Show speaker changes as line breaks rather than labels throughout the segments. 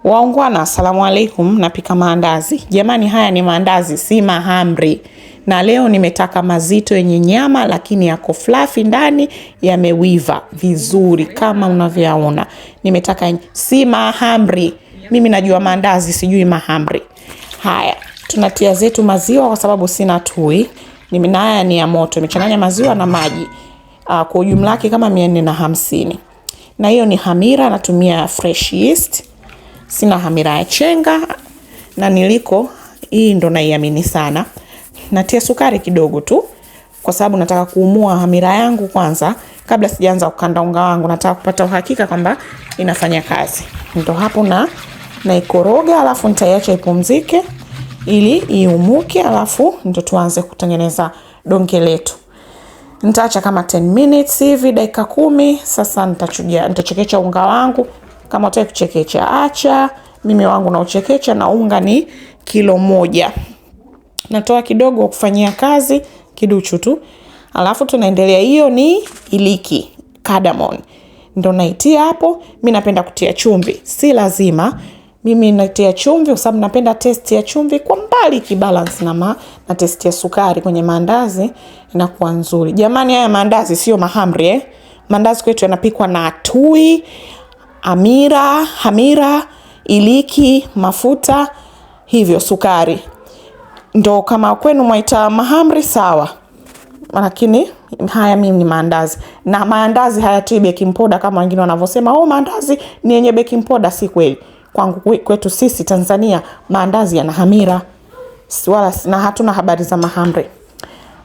Waungwana, asalamu alaikum. Napika maandazi. Jamani, haya ni maandazi, si mahamri. Na leo nimetaka mazito yenye nyama lakini yako fluffy ndani, yamewiva vizuri kama unavyoona. Nimetaka si mahamri. Mimi najua maandazi, sijui mahamri. Haya, tunatia zetu maziwa kwa sababu sina tui. Na haya ni ya moto. Nimechanganya maziwa na maji. Kwa ujumla yake kama 450. Na hiyo ni hamira, natumia fresh yeast. Sina hamira ya chenga na niliko hii ndo naiamini sana. Natia sukari kidogo tu kwa sababu nataka kuumua hamira yangu kwanza kabla sijaanza kukanda unga wangu. Nataka kupata uhakika kwamba inafanya kazi. Ndo hapo naikoroga, alafu nitaiacha ipumzike ili iumuke, alafu ndo tuanze kutengeneza donge letu. Nitaacha kama 10 minutes hivi, dakika 10. Sasa nitachekecha unga wangu. Kama utaki kuchekecha acha. Mimi wangu na uchekecha, na unga ni kilo 1. Natoa kidogo kufanyia kazi, kiduchu tu. Alafu tunaendelea. Hiyo ni iliki, cardamom. Ndo naitia hapo. Mimi napenda kutia chumvi. Si lazima. Mimi natia chumvi kwa sababu napenda taste ya chumvi kwa mbali kibalance na taste ya sukari kwenye maandazi inakuwa nzuri. Jamani, haya maandazi sio mahamri Maandazi kwetu yanapikwa na tui, hamira, iliki, mafuta, hivyo sukari. Ndo kama kwenu mwaita mahamri sawa. Lakini haya mimi ni maandazi. Na maandazi hayatui baking powder kama wengine wanavyosema, maandazi ni yenye baking powder. Si kweli. Kwangu kwetu sisi Tanzania maandazi yana hamira. Wala na hatuna habari za mahamri.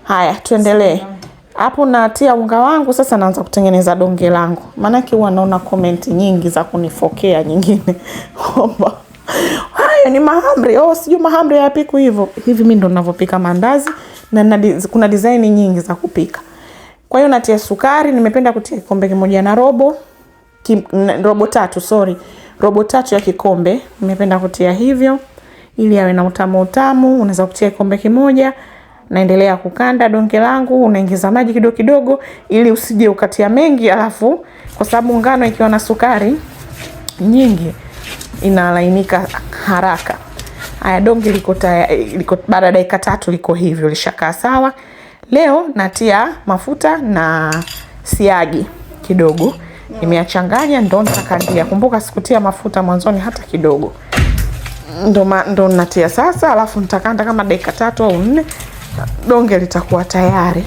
Haya, tuendelee. Hapo natia unga wangu, sasa naanza kutengeneza donge langu. Maanake huwa naona comment nyingi za kunifokea nyingine. Haya ni mahamri. Sijui mahamri yapikwa hivyo. Hivi mimi ndo ninavyopika maandazi, na kuna design nyingi za kupika. Kwa hiyo natia sukari, nimependa kutia kikombe kimoja na robo. Robo tatu ya kikombe. Nimependa kutia hivyo ili yawe na utamu. Unaweza kutia kikombe kimoja. Naendelea kukanda donge langu, unaingiza maji kidogo kidogo ili usije ukatia mengi, alafu kwa sababu ngano ikiwa na sukari nyingi inalainika haraka. Haya, donge liko baada ya dakika 3 liko hivyo, lishakaa sawa. Leo natia mafuta na siagi kidogo. Nimeachanganya, ndo nitakandia. Kumbuka sikutia mafuta mwanzoni hata kidogo. Ndo natia sasa, alafu nitakanda kama dakika 3 au 4. Donge litakuwa tayari.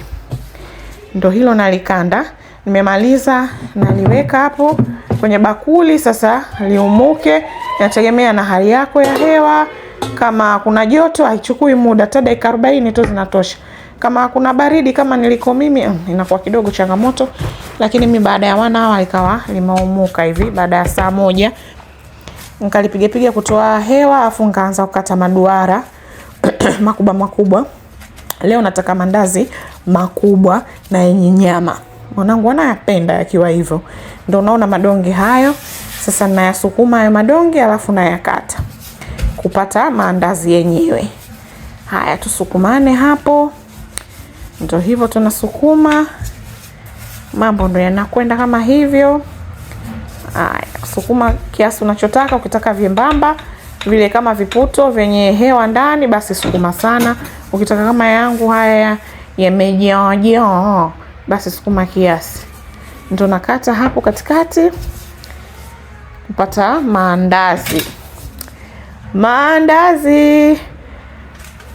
Ndo hilo nalikanda. Nimemaliza, naliweka hapo kwenye bakuli. Sasa liumuke. Inategemea na hali yako ya hewa. Kama kuna joto haichukui muda, hata dakika 40 tu zinatosha. Kama kuna baridi kama niliko mimi, inakuwa kidogo changamoto. Lakini mimi baada ya 1 hour ikawa limeumuka hivi. Baada ya saa 1 nikalipiga kutoa hewa, afu nikaanza kukata maduara makubwa. Leo nataka mandazi makubwa na yenye nyama. Mwanangu anayapenda yakiwa hivyo. Ndio unaona madonge hayo. Sasa nayasukuma hayo madonge, alafu nayakata kupata maandazi yenyewe. Haya, tusukumane hapo. Ndio hivyo tunasukuma. Mambo ndio yanakwenda kama hivyo. Haya, sukuma kiasi unachotaka. Ukitaka vyembamba vile kama viputo vyenye hewa ndani, basi sukuma sana. Ukitaka kama yangu haya yamejaa, basi sukuma kiasi. Ndio nakata hapo katikati kupata maandazi.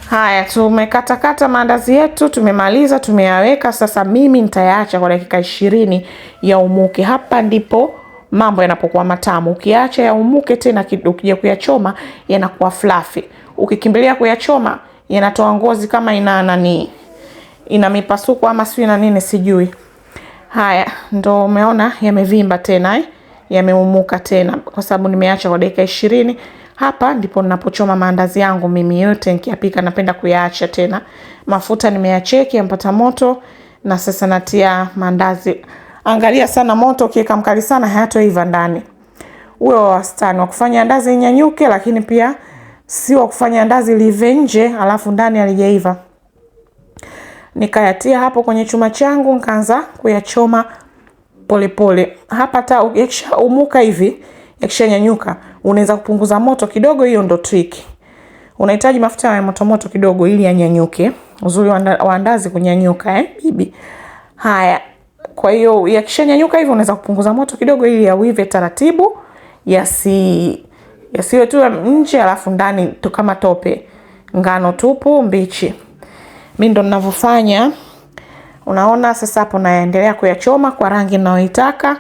Haya, tumekata maandazi yetu, tumemaliza, tumeyaweka. Sasa mimi nitayaacha kwa dakika 20 yaumuke. Hapa ndipo mambo yanapokuwa matamu. Ukiacha yaumuke tena ukija kuyachoma yanakuwa fluffy. Ukikimbilia kuyachoma yanatoa ngozi kama ina mipasuko ama sio na nini sijui. Haya, ndo umeona yamevimba tena, yameumuka tena kwa sababu nimeacha kwa dakika 20. Hapa ndipo ninapochoma maandazi yangu mimi. Yote nikiyapika napenda kuyaacha tena. Mafuta nimeyacheki yampata moto, na sasa natia maandazi. Angalia sana moto, ukiweka mkali sana hayatoiva ndani. Uwe wa wastani wa kufanya andazi nyanyuke, lakini pia si wa kufanya andazi live nje alafu ndani halijaiva. Nikayatia hapo kwenye chuma changu, nikaanza kuyachoma polepole. Hapa hata ukishaumuka hivi, yakishanyanyuka, unaweza kupunguza moto kidogo, hiyo ndo trick. Unahitaji mafuta ya moto kidogo ili yanyanyuke. Uzuri wa andazi kunyanyuka bibi. Haya, kwa hiyo yakishanyanyuka hivyo unaweza kupunguza moto kidogo ili yawive taratibu, yasiwe tu nje alafu ndani tu kama tope, ngano tupu mbichi. Mimi ndo ninavyofanya. Unaona sasa hapo naendelea kuyachoma kwa rangi ninayoitaka.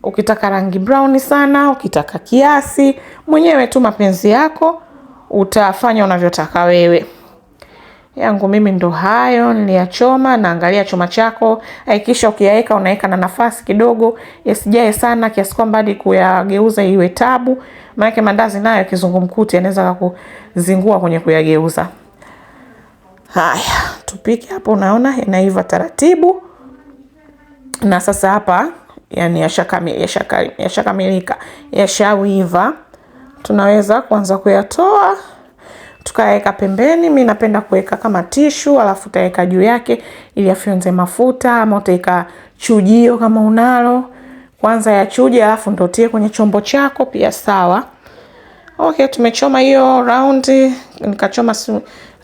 Ukitaka rangi brown sana, ukitaka kiasi, mwenyewe tu mapenzi yako, utafanya unavyotaka wewe. Yangu mimi ndo hayo niliyachoma. Na angalia choma chako, hakikisha ukiyaweka unaweka na nafasi kidogo, yasijae sana kiasi kwamba hadi kuyageuza iwe tabu. Maana mandazi nayo kizungumkuti yanaweza kukuzingua kwenye kuyageuza. Haya, tupike hapo. Unaona yanaiva taratibu. Na sasa hapa yani yashakamilika, yashawiva. Tunaweza kuanza kuyatoa tukaweka pembeni. Mimi napenda kuweka kama tishu, alafu utaweka juu yake ili afyonze mafuta, ama utaweka chujio kama unalo. Kwanza yachuje alafu ndio tie kwenye chombo chako pia sawa. Okay, tumechoma hiyo round. Nikachoma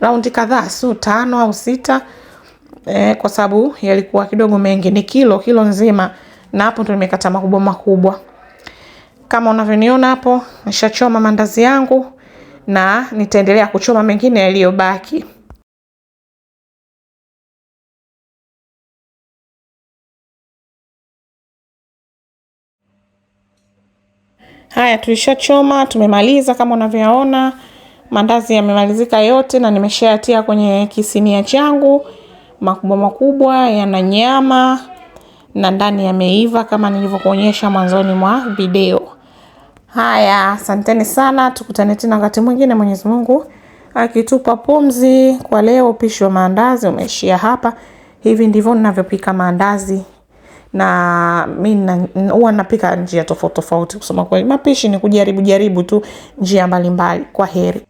round kadhaa, 5 au 6. Kwa sababu yalikuwa kidogo mengi, ni kilo nzima, na hapo ndio nimekata makubwa. Kama unavyoniona hapo, nishachoma mandazi yangu na nitaendelea kuchoma mengine yaliyobaki. Haya, tulishachoma, tumemaliza. Kama unavyoona mandazi yamemalizika yote na nimeshayatia kwenye kisinia changu. Makubwa yana nyama na ndani yameiva kama nilivyokuonyesha mwanzoni mwa video. Haya, asanteni sana, tukutane tena wakati mwingine Mwenyezi Mungu akitupa pumzi. Kwa leo upishi wa maandazi umeishia hapa. Hivi ndivyo ninavyopika maandazi, na mimi huwa napika njia tofauti. Kusema kweli, mapishi ni kujaribu tu njia mbalimbali. Kwa heri.